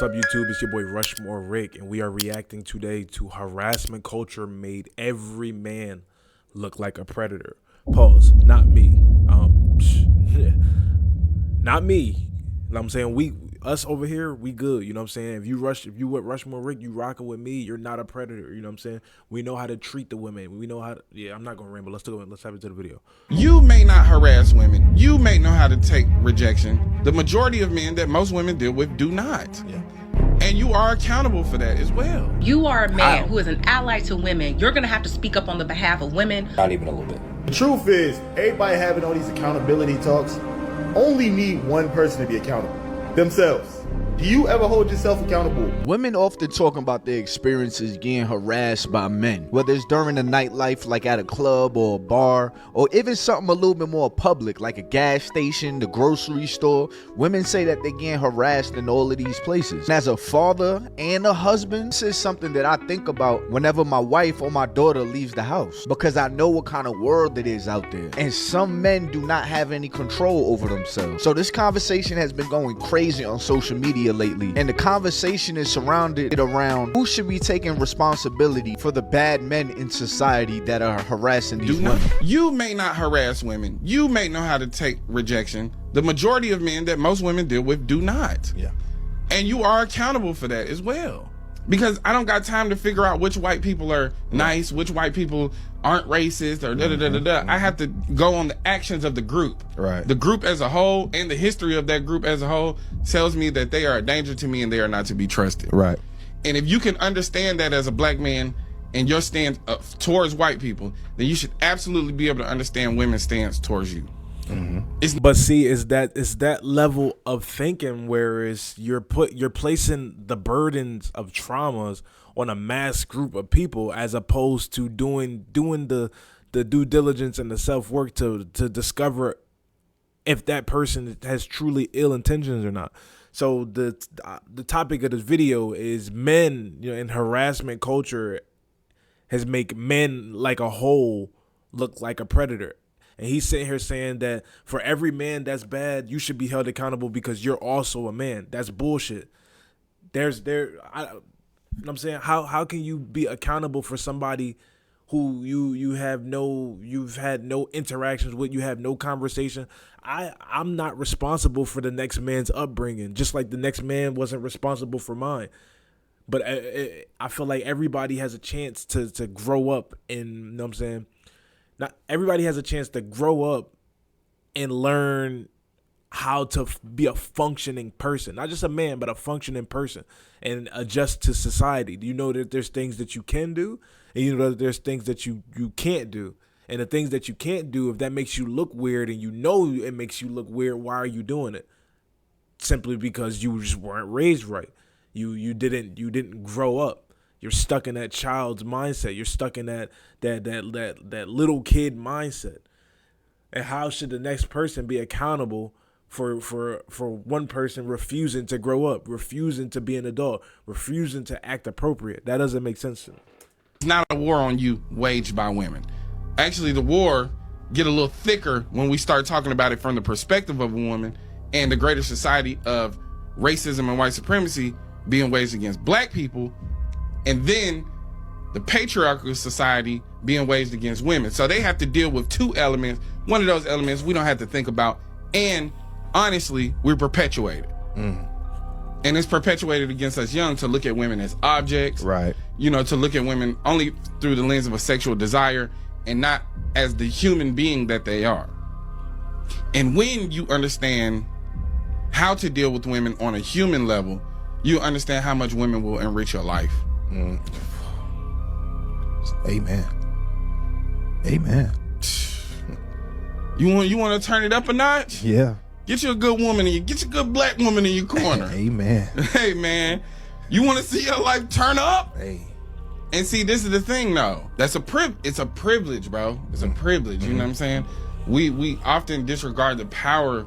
up, YouTube? It's your boy RushMoreRick, and we are reacting today to harassment culture made every man look like a predator. Pause. Not me. Not me. You know what I'm saying? Us over here, we good. You know what I'm saying? If you with RushMoreRick, you rocking with me, you're not a predator. You know what I'm saying? We know how to treat the women. We know how to, yeah, I'm not gonna ramble. Let's have it to the video. You may not harass women. You may know how to take rejection. The majority of men that most women deal with do not. Yeah. And you are accountable for that as well. You are a man who is an ally to women. You're gonna have to speak up on the behalf of women. Not even a little bit. The truth is, everybody having all these accountability talks only need one person to be accountable. Themselves. Do you ever hold yourself accountable? Women often talk about their experiences getting harassed by men, whether it's during the nightlife like at a club or a bar, or even something a little bit more public like a gas station, the grocery store. Women say that they're getting harassed in all of these places. And as a father and a husband, this is something that I think about whenever my wife or my daughter leaves the house, because I know what kind of world it is out there. And some men do not have any control over themselves. So this conversation has been going crazy on social media lately, and the conversation is surrounded around who should be taking responsibility for the bad men in society that are harassing these women. You may not harass women. You may know how to take rejection. The majority of men that most women deal with do not. Yeah. And you are accountable for that as well. Because I don't got time to figure out which white people are nice, which white people aren't racist, or da-da-da-da-da. I have to go on the actions of the group. Right. The group as a whole and the history of that group as a whole tells me that they are a danger to me and they are not to be trusted. Right. And if you can understand that as a black man and your stance towards white people, then you should absolutely be able to understand women's stance towards you. Mm-hmm. But see, is that level of thinking where you're placing the burdens of traumas on a mass group of people, as opposed to doing the due diligence and the self-work to discover if that person has truly ill intentions or not. So the topic of this video is men, in harassment culture has make men like a whole look like a predator. And he's sitting here saying that for every man that's bad, you should be held accountable because you're also a man. That's bullshit. I'm saying, how can you be accountable for somebody who you've had no interactions with, you have no conversation? I'm not responsible for the next man's upbringing, just like the next man wasn't responsible for mine. But I feel like everybody has a chance to grow up, and you know what I'm saying? Not everybody has a chance to grow up and learn how to be a functioning person, not just a man, but a functioning person, and adjust to society. Do you know that there's things that you can do, and you know that there's things that you can't do? And the things that you can't do, if that makes you look weird and you know it makes you look weird, why are you doing it? Simply because you just weren't raised right. You didn't grow up. You're stuck in that child's mindset. You're stuck in that little kid mindset. And how should the next person be accountable for one person refusing to grow up, refusing to be an adult, refusing to act appropriate? That doesn't make sense to me. It's not a war on you waged by women. Actually, the war get a little thicker when we start talking about it from the perspective of a woman and the greater society of racism and white supremacy being waged against black people, and then the patriarchal society being waged against women. So they have to deal with two elements. One of those elements we don't have to think about, and honestly, we're perpetuated. And it's perpetuated against us young to look at women as objects, right? To look at women only through the lens of a sexual desire and not as the human being that they are. And when you understand how to deal with women on a human level, you understand how much women will enrich your life. Amen. Amen. You want to turn it up a notch? Yeah. Get you a good woman get you a good black woman in your corner. Amen. Hey man, you want to see your life turn up? Hey. And see, this is the thing though. It's a privilege, bro. It's a privilege. You know what I'm saying? We often disregard the power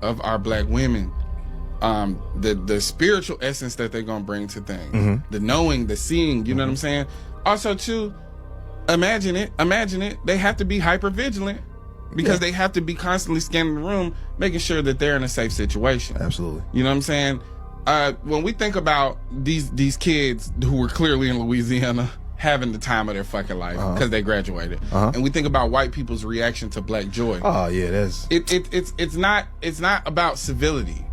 of our black women. The spiritual essence that they're gonna bring to things, the knowing, the seeing, you know what I'm saying? Also too, imagine it, they have to be hyper vigilant because they have to be constantly scanning the room, making sure that they're in a safe situation. Absolutely. You know what I'm saying? when we think about these kids who were clearly in Louisiana having the time of their fucking life because they graduated, and we think about white people's reaction to Black joy. Oh yeah, that's it's not about civility.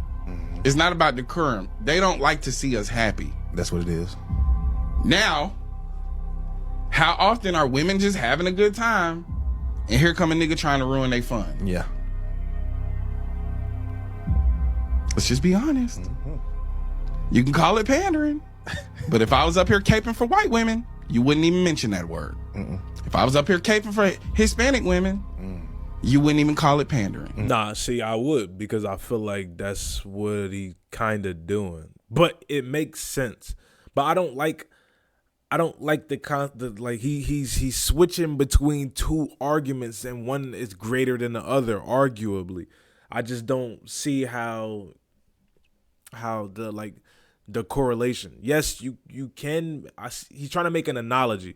It's not about decorum. They don't like to see us happy. that's what it is. Now, how often are women just having a good time, and here come a nigga trying to ruin their fun? Yeah. Let's just be honest. You can call it pandering, but if I was up here caping for white women, you wouldn't even mention that word. If I was up here caping for Hispanic women, you wouldn't even call it pandering. Nah, see, I would, because I feel like that's what he kind of doing. But it makes sense. But I don't like the like he's switching between two arguments, and one is greater than the other, arguably. I just don't see how the correlation. Yes, you can. He's trying to make an analogy,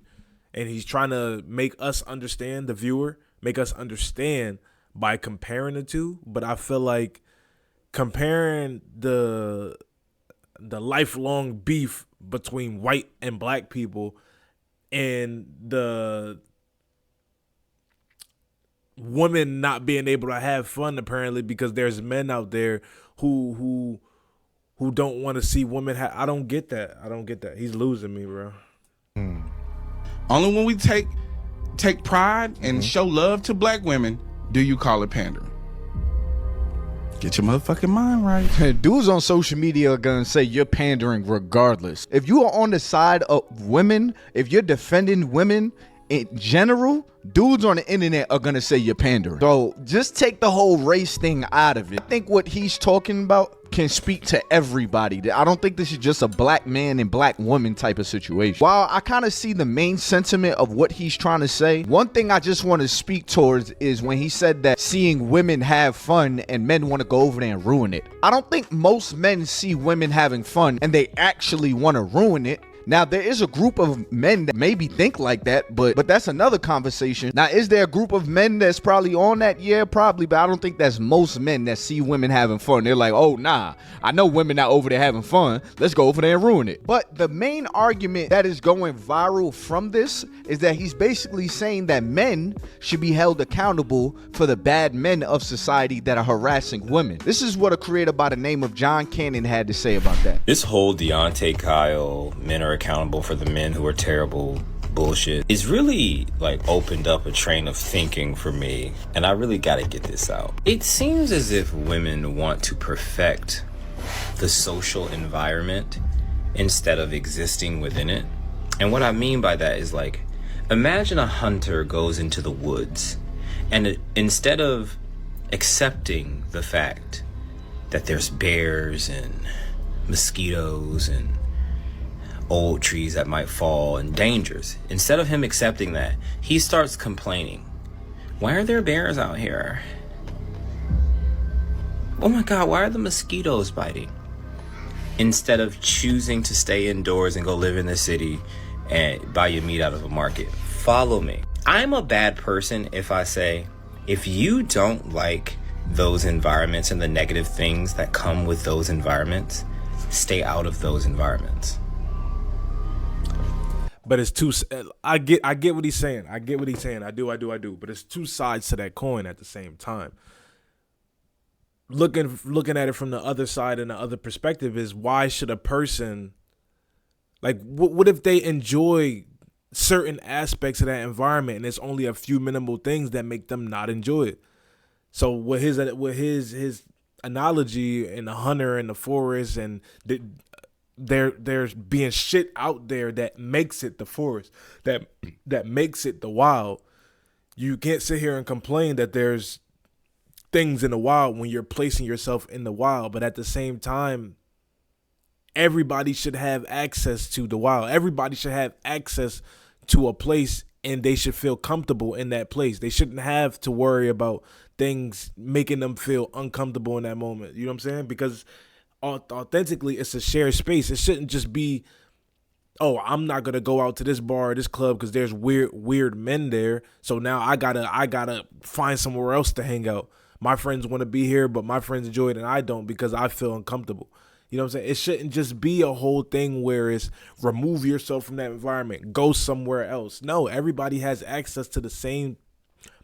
and he's trying to make us understand, the viewer, make us understand by comparing the two. But I feel like comparing the lifelong beef between white and black people and the women not being able to have fun, apparently, because there's men out there who don't want to see women I don't get that. He's losing me, bro. Only when we take pride and show love to Black women do you call it pandering. Get your motherfucking mind right. Dudes on social media are gonna say you're pandering regardless. If you are on the side of women, if you're defending women in general, dudes on the internet are gonna say you're pandering. So just take the whole race thing out of it. I think what he's talking about can speak to everybody. I don't think this is just a black man and black woman type of situation. While I kind of see the main sentiment of what he's trying to say, one thing I just want to speak towards is when he said that seeing women have fun and men want to go over there and ruin it. I don't think most men see women having fun and they actually want to ruin it. Now, there is a group of men that maybe think like that, but that's another conversation. Now, is there a group of men that's probably on that? Yeah, probably, but I don't think that's most men that see women having fun. They're like, oh, nah, I know women not over there having fun. Let's go over there and ruin it. But the main argument that is going viral from this is that he's basically saying that men should be held accountable for the bad men of society that are harassing women. This is what a creator by the name of John Cannon had to say about that. This whole Deontay Kyle, men are accountable for the men who are terrible bullshit is really like opened up a train of thinking for me, and I really gotta get this out. It seems as if women want to perfect the social environment instead of existing within it. And what I mean by that is, like, imagine a hunter goes into the woods and instead of accepting the fact that there's bears and mosquitoes and old trees that might fall and dangers, instead of him accepting that, he starts complaining. Why are there bears out here? Oh my God, why are the mosquitoes biting? Instead of choosing to stay indoors and go live in the city and buy your meat out of a market. Follow me. I'm a bad person if I say, if you don't like those environments and the negative things that come with those environments, stay out of those environments. But it's two. I get what he's saying. I get what he's saying. I do. But it's two sides to that coin at the same time. Looking at it from the other side and the other perspective is, why should a person, like, what if they enjoy certain aspects of that environment and it's only a few minimal things that make them not enjoy it? So with his analogy in the hunter in the forest, and there's being shit out there that makes it the forest, that makes it the wild. You can't sit here and complain that there's things in the wild when you're placing yourself in the wild. But at the same time, everybody should have access to the wild. Everybody should have access to a place, and they should feel comfortable in that place. They shouldn't have to worry about things making them feel uncomfortable in that moment. You know what I'm saying? Because authentically, it's a shared space. It shouldn't just be, oh, I'm not gonna go out to this bar or this club because there's weird men there, so now I gotta find somewhere else to hang out. My friends want to be here, but my friends enjoy it and I don't because I feel uncomfortable. You know what I'm saying? It shouldn't just be a whole thing where it's remove yourself from that environment, go somewhere else. No, everybody has access to the same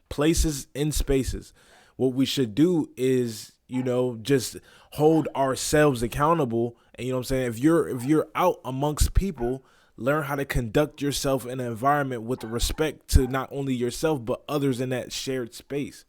places and spaces. What we should do is, you know, just hold ourselves accountable. And you know what I'm saying? If you're out amongst people, learn how to conduct yourself in an environment with respect to not only yourself but others in that shared space.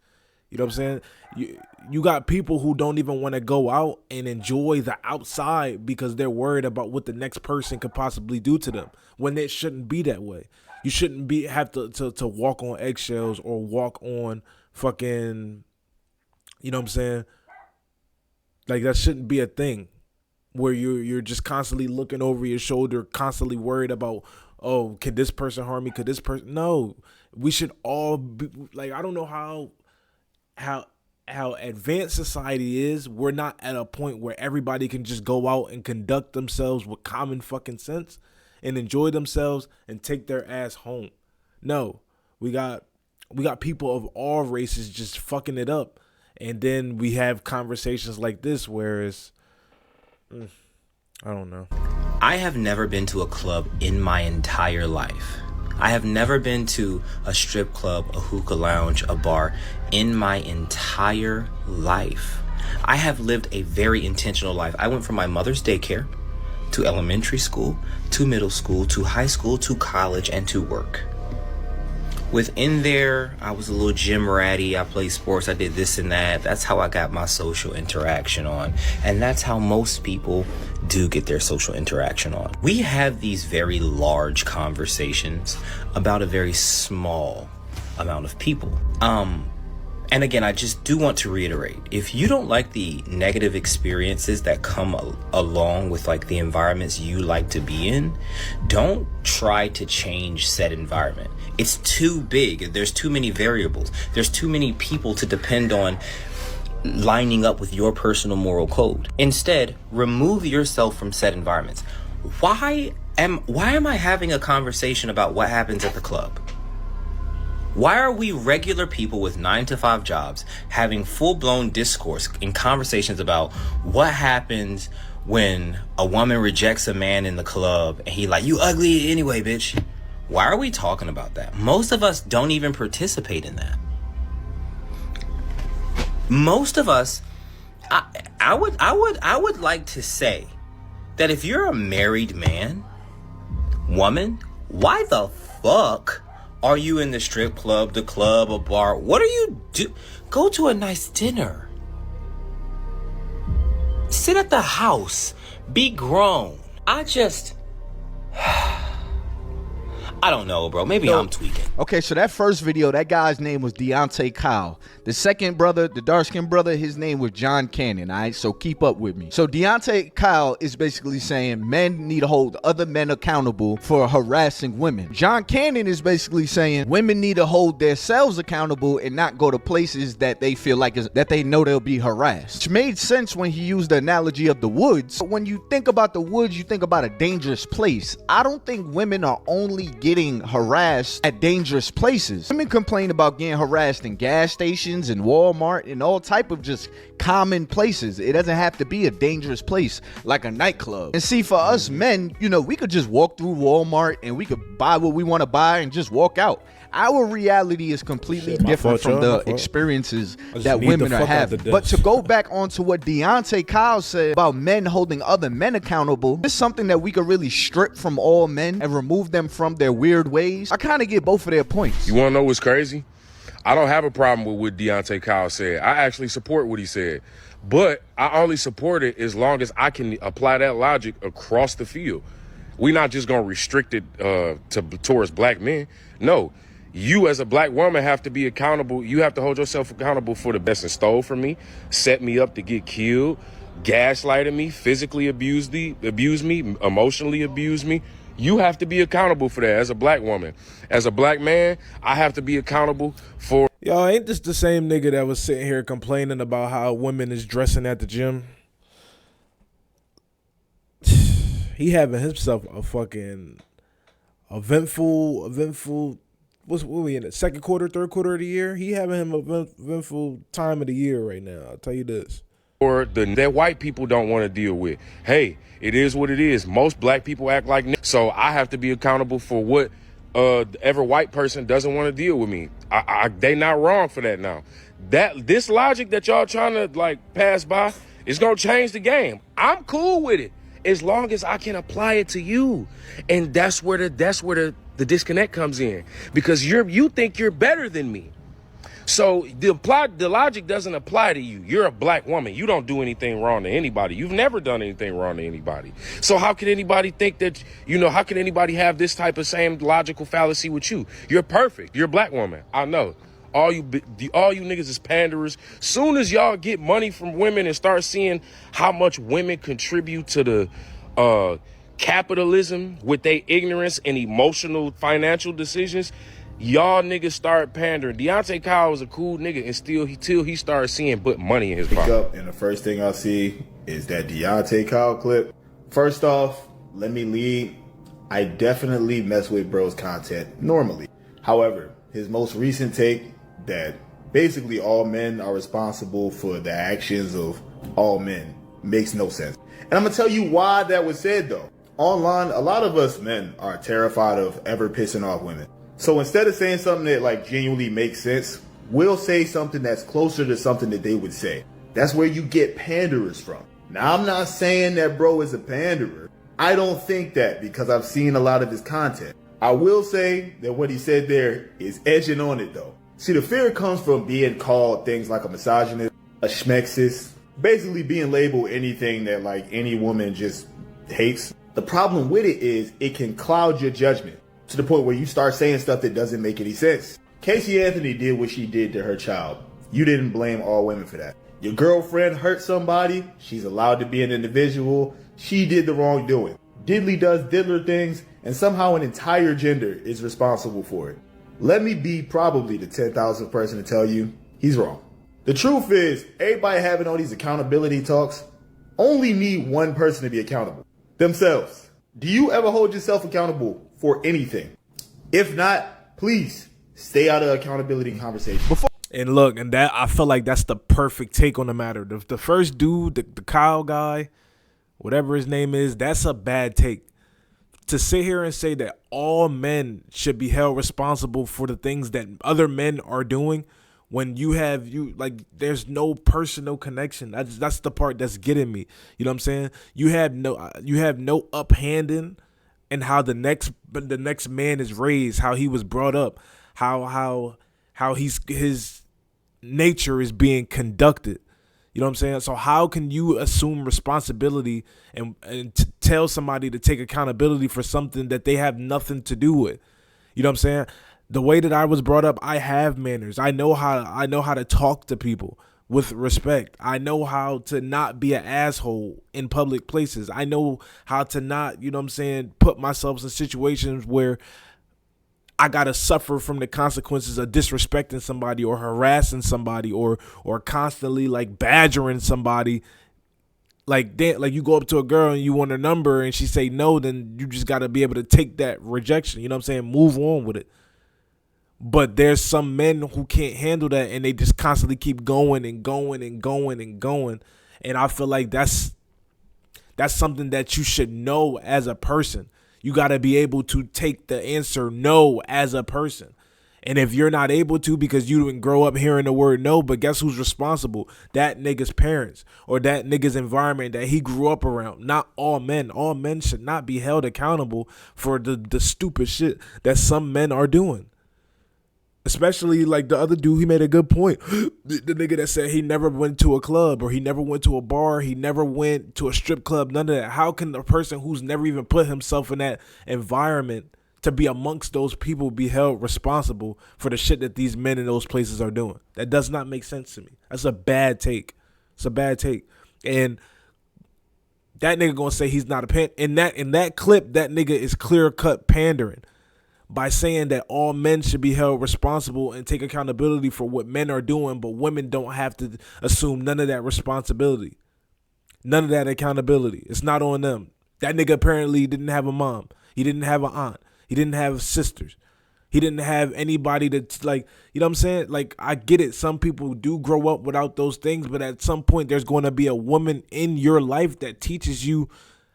You know what I'm saying? You got people who don't even want to go out and enjoy the outside because they're worried about what the next person could possibly do to them, when it shouldn't be that way. You shouldn't have to walk on eggshells or walk on fucking, you know what I'm saying? Like, that shouldn't be a thing where you're just constantly looking over your shoulder, constantly worried about, oh, could this person harm me? Could this person? No, we should all be like, I don't know how advanced society is. We're not at a point where everybody can just go out and conduct themselves with common fucking sense and enjoy themselves and take their ass home. No, we got people of all races just fucking it up. And then we have conversations like this where it's, I don't know. I have never been to a club in my entire life. I have never been to a strip club, a hookah lounge, a bar in my entire life. I have lived a very intentional life. I went from my mother's daycare to elementary school, to middle school, to high school, to college, and to work. Within there, I was a little gym ratty. I played sports. I did this and that. That's how I got my social interaction on. And that's how most people do get their social interaction on. We have these very large conversations about a very small amount of people. And again, I just do want to reiterate, if you don't like the negative experiences that come along with like the environments you like to be in, don't try to change said environment. It's too big. There's too many variables. There's too many people to depend on lining up with your personal moral code. Instead, remove yourself from said environments. Why am I having a conversation about what happens at the club? Why are we regular people with 9-to-5 jobs having full-blown discourse and conversations about what happens when a woman rejects a man in the club and he like, you ugly anyway, bitch? Why are we talking about that? Most of us don't even participate in that. Most of us, I would like to say that if you're a married man, woman, why the fuck are you in the strip club, the club, a bar? What are you do? Go to a nice dinner. Sit at the house. Be grown. I don't know, bro. Maybe I'm tweaking. Okay, so that first video, that guy's name was Deontay Kyle. The second brother, the dark-skinned brother, his name was John Cannon, all right? So keep up with me. So Deontay Kyle is basically saying men need to hold other men accountable for harassing women. John Cannon is basically saying women need to hold themselves accountable and not go to places that they feel like that they know they'll be harassed. Which made sense when he used the analogy of the woods. But when you think about the woods, you think about a dangerous place. I don't think women are only getting harassed at dangerous places. Women complain about getting harassed in gas stations and Walmart and all type of just common places. It doesn't have to be a dangerous place like a nightclub. And see, for us men, you know, we could just walk through Walmart and we could buy what we want to buy and just walk out. Our reality is completely different from the experiences that women are having. But to go back onto what Deontay Kyle said about men holding other men accountable, this is something that we could really strip from all men and remove them from their weird ways. I kind of get both of their points. You want to know what's crazy? I don't have a problem with what Deontay Kyle said. I actually support what he said. But I only support it as long as I can apply that logic across the field. We're not just going to restrict it towards black men. No. You as a black woman have to be accountable. You have to hold yourself accountable for the best and stole from me, set me up to get killed, gaslighted me, physically abused me, emotionally abused me. You have to be accountable for that as a black woman. As a black man, I have to be accountable for... Yo, ain't this the same nigga that was sitting here complaining about how women is dressing at the gym? He having himself a fucking eventful... What we in the second quarter, third quarter of the year? He having him a eventful time of the year right now. I'll tell you this. that white people don't want to deal with. Hey, it is what it is. Most black people act like niggas, so I have to be accountable for what every white person doesn't want to deal with me. They not wrong for that now. This logic that y'all trying to like pass by is gonna change the game. I'm cool with it as long as I can apply it to you, and that's where the disconnect comes in, because you think you're better than me. So the logic doesn't apply to you. You're a black woman. You don't do anything wrong to anybody. You've never done anything wrong to anybody. So how can anybody think that, how can anybody have this type of same logical fallacy with you? You're perfect. You're a black woman. I know. All you niggas is panderers. Soon as y'all get money from women and start seeing how much women contribute to the capitalism with their ignorance and emotional financial decisions, y'all niggas start pandering. Deontay Kyle was a cool nigga, and till he started seeing put money in his pocket. Up, and the first thing I see is that Deontay Kyle clip. First off, let me lead. I definitely mess with bro's content normally. However, his most recent take that basically all men are responsible for the actions of all men makes no sense. And I'm gonna tell you why that was said though. Online, a lot of us men are terrified of ever pissing off women. So instead of saying something that like genuinely makes sense, we'll say something that's closer to something that they would say. That's where you get panderers from. Now, I'm not saying that bro is a panderer. I don't think that, because I've seen a lot of his content. I will say that what he said there is edging on it though. See, the fear comes from being called things like a misogynist, a schmexist, basically being labeled anything that like any woman just hates. The problem with it is it can cloud your judgment to the point where you start saying stuff that doesn't make any sense. Casey Anthony did what she did to her child. You didn't blame all women for that. Your girlfriend hurt somebody. She's allowed to be an individual. She did the wrongdoing. Diddley does diddler things, and somehow an entire gender is responsible for it. Let me be probably the 10,000th person to tell you he's wrong. The truth is, everybody having all these accountability talks only need one person to be accountable. Themselves. Do you ever hold yourself accountable for anything? If not, please stay out of accountability conversation. And look, and that I feel like that's the perfect take on the matter. The first dude, the Kyle guy, whatever his name is, that's a bad take. To sit here and say that all men should be held responsible for the things that other men are doing, when there's no personal connection. That's the part that's getting me. You know what I'm saying? You have no uphanding in how the next man is raised, how he was brought up, how his nature is being conducted. You know what I'm saying? So how can you assume responsibility and tell somebody to take accountability for something that they have nothing to do with? You know what I'm saying? The way that I was brought up, I have manners. I know how to talk to people with respect. I know how to not be an asshole in public places. I know how to not, you know what I'm saying, put myself in situations where I gotta suffer from the consequences of disrespecting somebody or harassing somebody or constantly like badgering somebody. Like you go up to a girl and you want her number and she say no, then you just gotta be able to take that rejection. You know what I'm saying? Move on with it. But there's some men who can't handle that, and they just constantly keep going and going and going and going. And I feel like that's something that you should know as a person. You got to be able to take the answer no as a person. And if you're not able to because you didn't grow up hearing the word no, but guess who's responsible? That nigga's parents or that nigga's environment that he grew up around. Not all men. All men should not be held accountable for the stupid shit that some men are doing. Especially like the other dude, he made a good point. The nigga that said he never went to a club or he never went to a bar, he never went to a strip club, none of that. How can a person who's never even put himself in that environment to be amongst those people be held responsible for the shit that these men in those places are doing? That does not make sense to me. That's a bad take. It's a bad take. And that nigga gonna say he's not a pan. In that clip, that nigga is clear cut pandering by saying that all men should be held responsible and take accountability for what men are doing, but women don't have to assume none of that responsibility. None of that accountability. It's not on them. That nigga apparently didn't have a mom. He didn't have an aunt. He didn't have sisters. He didn't have anybody to like, you know what I'm saying? Like, I get it. Some people do grow up without those things, but at some point there's going to be a woman in your life that teaches you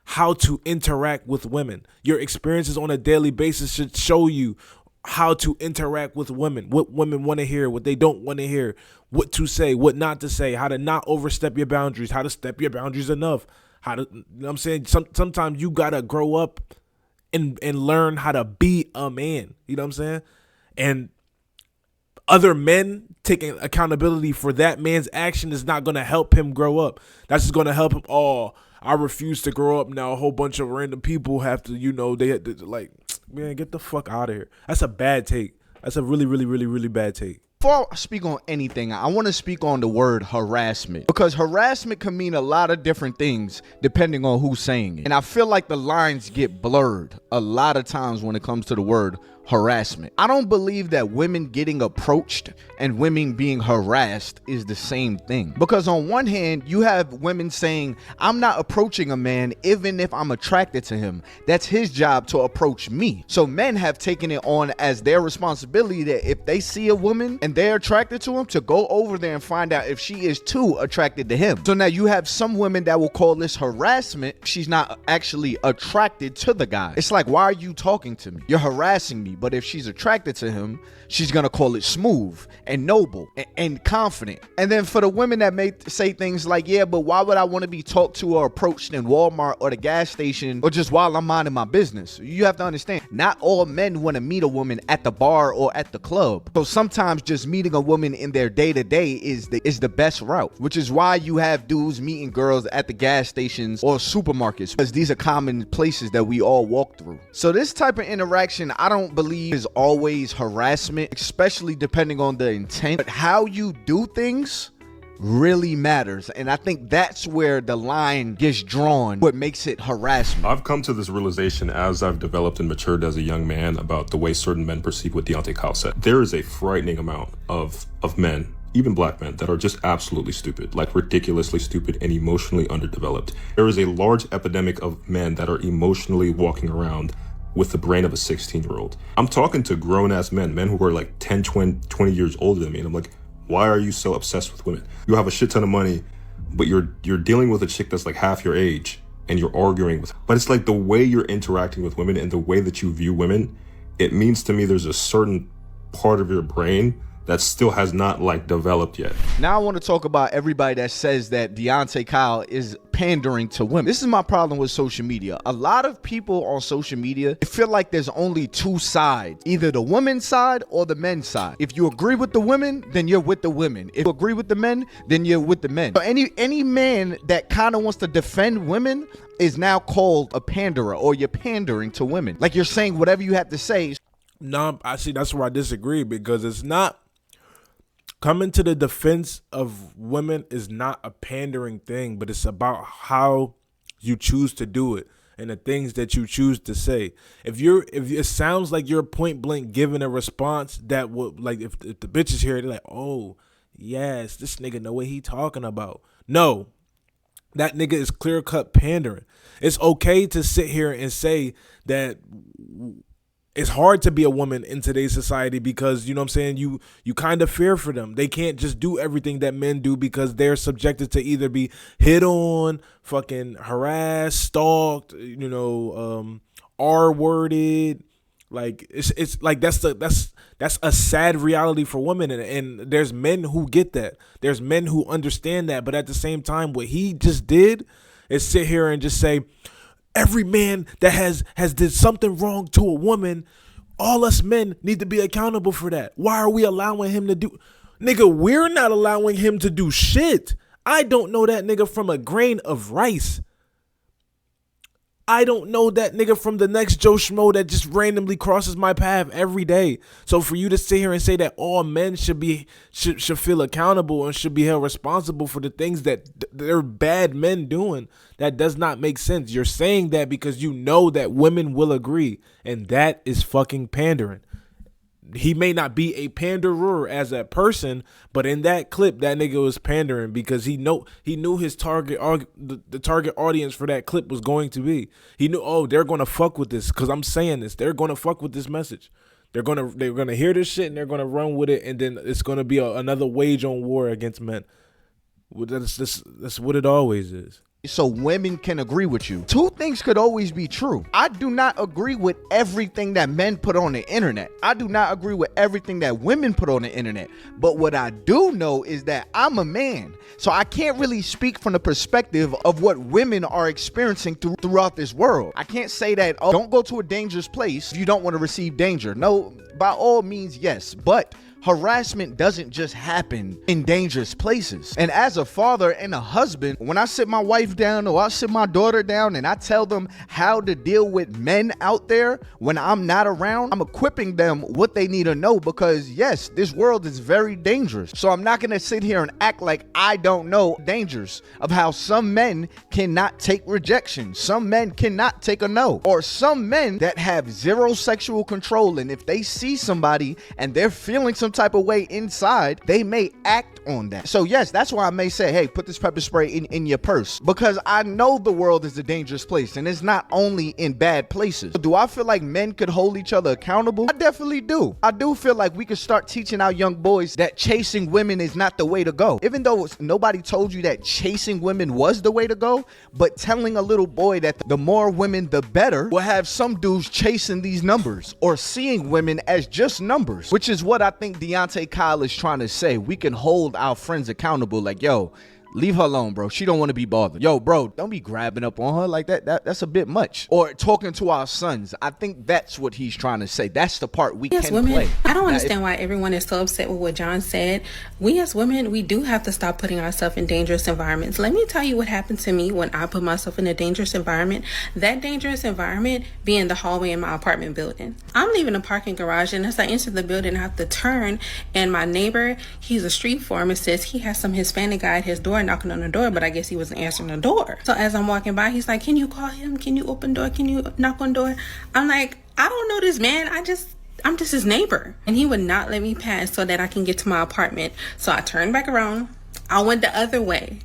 how to interact with women. Your experiences on a daily basis should show you how to interact with women, what women want to hear, what they don't want to hear, what to say, what not to say, how to not overstep your boundaries, how to step your boundaries enough, how to, you know what I'm saying? Sometimes you got to grow up and learn how to be a man, you know what I'm saying? And other men taking accountability for that man's action is not going to help him grow up. That's just going to help him, oh, I refuse to grow up now. A whole bunch of random people have to, you know, they had to, like, man, get the fuck out of here. That's a bad take. That's a really, really, really, really bad take. Before I speak on anything, I want to speak on the word harassment, because harassment can mean a lot of different things depending on who's saying it. And I feel like the lines get blurred a lot of times when it comes to the word harassment. I don't believe that women getting approached and women being harassed is the same thing, because on one hand you have women saying, I'm not approaching a man even if I'm attracted to him. That's his job to approach me. So men have taken it on as their responsibility that if they see a woman and they're attracted to him, to go over there and find out if she is too attracted to him. So now you have some women that will call this harassment. She's not actually attracted to the guy. It's like, why are you talking to me? You're harassing me. But if she's attracted to him, she's gonna call it smooth and noble and confident. And then for the women that may say things like, yeah, but why would I want to be talked to or approached in Walmart or the gas station or just while I'm minding my business? You have to understand, not all men want to meet a woman at the bar or at the club. So sometimes just meeting a woman in their day-to-day is the best route, which is why you have dudes meeting girls at the gas stations or supermarkets, because these are common places that we all walk through. So this type of interaction, I don't believe is always harassment, especially depending on the intent. But how you do things really matters, and I think that's where the line gets drawn, what makes it harassment. I've come to this realization as I've developed and matured as a young man about the way certain men perceive what Deontay Kyle said. There is a frightening amount of men, even black men, that are just absolutely stupid, like ridiculously stupid and emotionally underdeveloped. There is a large epidemic of men that are emotionally walking around with the brain of a 16-year-old. I'm talking to grown-ass men who are like 10, 20 years older than me, and I'm like, why are you so obsessed with women? You have a shit ton of money, but you're dealing with a chick that's like half your age, and you're arguing with. But it's like the way you're interacting with women and the way that you view women, it means to me there's a certain part of your brain that still has not like developed yet. Now I want to talk about everybody that says that Deontay Kyle is pandering to women. This is my problem with social media. A lot of people on social media feel like there's only two sides, either the women's side or the men's side. If you agree with the women, then you're with the women. If you agree with the men, then you're with the men. So any man that kind of wants to defend women is now called a panderer, or you're pandering to women. Like you're saying whatever you have to say. No, I see. That's where I disagree, because it's not. Coming to the defense of women is not a pandering thing, but it's about how you choose to do it and the things that you choose to say. If it sounds like you're point blank giving a response that would, like, if the bitch is here, they're like, oh yes, this nigga know what he talking about. No, that nigga is clear cut pandering. It's okay to sit here and say that it's hard to be a woman in today's society because, you know what I'm saying, you kind of fear for them. They can't just do everything that men do because they're subjected to either be hit on, fucking harassed, stalked, you know, R-worded. Like it's like that's a sad reality for women, and there's men who get that. There's men who understand that, but at the same time, what he just did is sit here and just say, every man that has did something wrong to a woman, all us men need to be accountable for that. Why are we allowing him to do? Nigga, we're not allowing him to do shit. I don't know that nigga from a grain of rice. I don't know that nigga from the next Joe Schmo that just randomly crosses my path every day. So for you to sit here and say that all men should feel accountable and should be held responsible for the things that they're bad men doing, that does not make sense. You're saying that because you know that women will agree, and that is fucking pandering. He may not be a panderer as a person, but in that clip, that nigga was pandering because he knew his the target audience for that clip was going to be. He knew, oh, they're going to fuck with this because I'm saying this. They're going to fuck with this message. They're gonna hear this shit and they're gonna run with it, and then it's gonna be another wage on war against men. Well, that's what it always is. So women can agree with you. Two things could always be true. I do not agree with everything that men put on the internet. I do not agree with everything that women put on the internet. But what I do know is that I'm a man. So I can't really speak from the perspective of what women are experiencing throughout this world. I can't say that, oh, don't go to a dangerous place if you don't want to receive danger. No, by all means, yes. But harassment doesn't just happen in dangerous places. And as a father and a husband, when I sit my wife down or I sit my daughter down and I tell them how to deal with men out there when I'm not around, I'm equipping them what they need to know, because yes, this world is very dangerous. So I'm not gonna sit here and act like I don't know dangers of how some men cannot take rejection, some men cannot take a no, or some men that have zero sexual control, and if they see somebody and they're feeling some type of way inside, they may act on that. So yes, that's why I may say, hey, put this pepper spray in your purse, because I know the world is a dangerous place, and it's not only in bad places. Do I feel like men could hold each other accountable? I definitely do. I do feel like we could start teaching our young boys that chasing women is not the way to go. Even though nobody told you that chasing women was the way to go, but telling a little boy that the more women, the better, will have some dudes chasing these numbers or seeing women as just numbers, which is what I think Deontay Kyle is trying to say. We can hold our friends accountable, like, yo, leave her alone, bro. She don't want to be bothered. Yo, bro, don't be grabbing up on her like that. That's a bit much. Or talking to our sons. I think that's what he's trying to say. That's the part we can play. I don't understand why everyone is so upset with what John said. We as women, we do have to stop putting ourselves in dangerous environments. Let me tell you what happened to me when I put myself in a dangerous environment. That dangerous environment being the hallway in my apartment building. I'm leaving the parking garage, and as I enter the building, I have to turn, and my neighbor, he's a street pharmacist. He has some Hispanic guy at his door knocking on the door, but I guess he wasn't answering the door. So as I'm walking by, he's like, can you call him? Can you open door? Can you knock on door? I'm like, I don't know this man. I'm just his neighbor. And he would not let me pass so that I can get to my apartment. So I turned back around. I went the other way.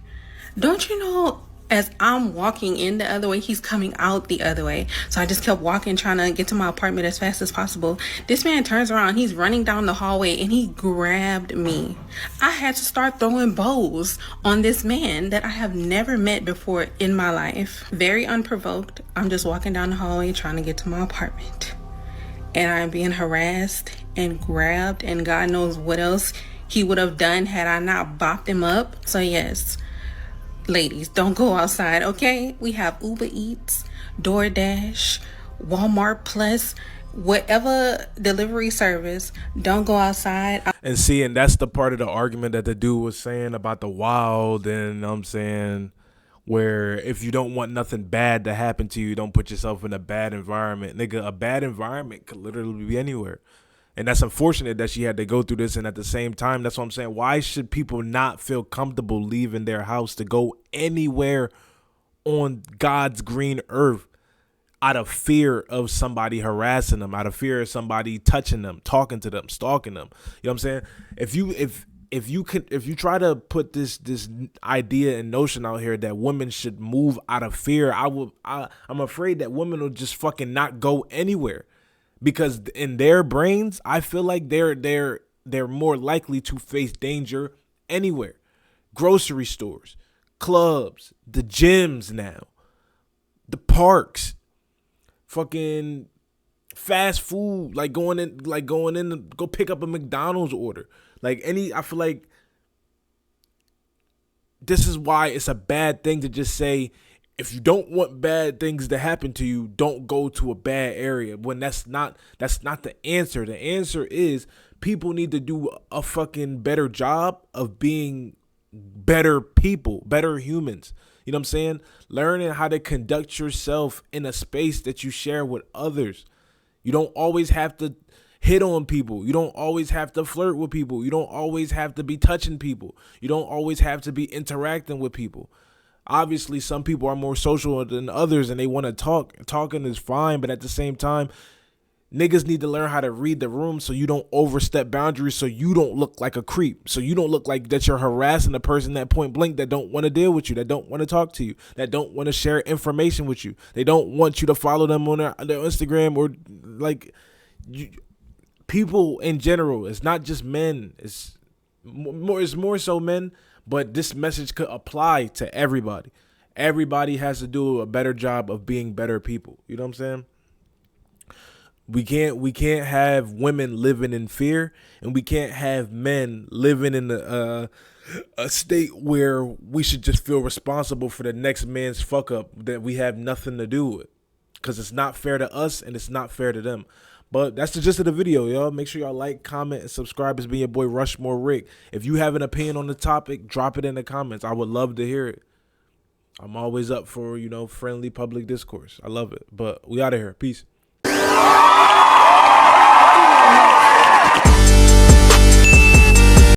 Don't you know, as I'm walking in the other way, he's coming out the other way. So I just kept walking, trying to get to my apartment as fast as possible. This man turns around, he's running down the hallway, and he grabbed me. I had to start throwing bows on this man that I have never met before in my life. Very unprovoked. I'm just walking down the hallway trying to get to my apartment. And I'm being harassed and grabbed, and God knows what else he would have done had I not bopped him up. So yes, ladies, don't go outside, okay? We have Uber Eats, DoorDash, Walmart Plus, whatever delivery service. Don't go outside. And see, and that's the part of the argument that the dude was saying about the wild, and I'm saying, where if you don't want nothing bad to happen to you, don't put yourself in a bad environment. Nigga, a bad environment could literally be anywhere. And that's unfortunate that she had to go through this. And at the same time, that's what I'm saying. Why should people not feel comfortable leaving their house to go anywhere on God's green earth out of fear of somebody harassing them, out of fear of somebody touching them, talking to them, stalking them? You know what I'm saying? If you try to put this idea and notion out here that women should move out of fear, I'm afraid that women will just fucking not go anywhere. Because in their brains, I feel like they're more likely to face danger anywhere. Grocery stores, clubs, the gyms now, the parks, fucking fast food, like going in to go pick up a McDonald's order. I feel like this is why it's a bad thing to just say, if you don't want bad things to happen to you, don't go to a bad area. When that's not the answer. The answer is people need to do a fucking better job of being better people, better humans. You know what I'm saying? Learning how to conduct yourself in a space that you share with others. You don't always have to hit on people. You don't always have to flirt with people. You don't always have to be touching people. You don't always have to be interacting with people. Obviously, some people are more social than others and they want to talk. Talking is fine, but at the same time, niggas need to learn how to read the room so you don't overstep boundaries, so you don't look like a creep, so you don't look like that you're harassing a person at point blank that don't want to deal with you, that don't want to talk to you, that don't want to share information with you. They don't want you to follow them on their Instagram or like you. people in general. It's not just men. It's more so men, but this message could apply to everybody. Everybody has to do a better job of being better people. You know what I'm saying? We can't have women living in fear, and we can't have men living in a state where we should just feel responsible for the next man's fuck up that we have nothing to do with, because it's not fair to us and it's not fair to them. But that's the gist of the video, y'all. Make sure y'all like, comment, and subscribe. It's been your boy RushMoreRick. If you have an opinion on the topic, drop it in the comments. I would love to hear it. I'm always up for, friendly public discourse. I love it. But we out of here. Peace.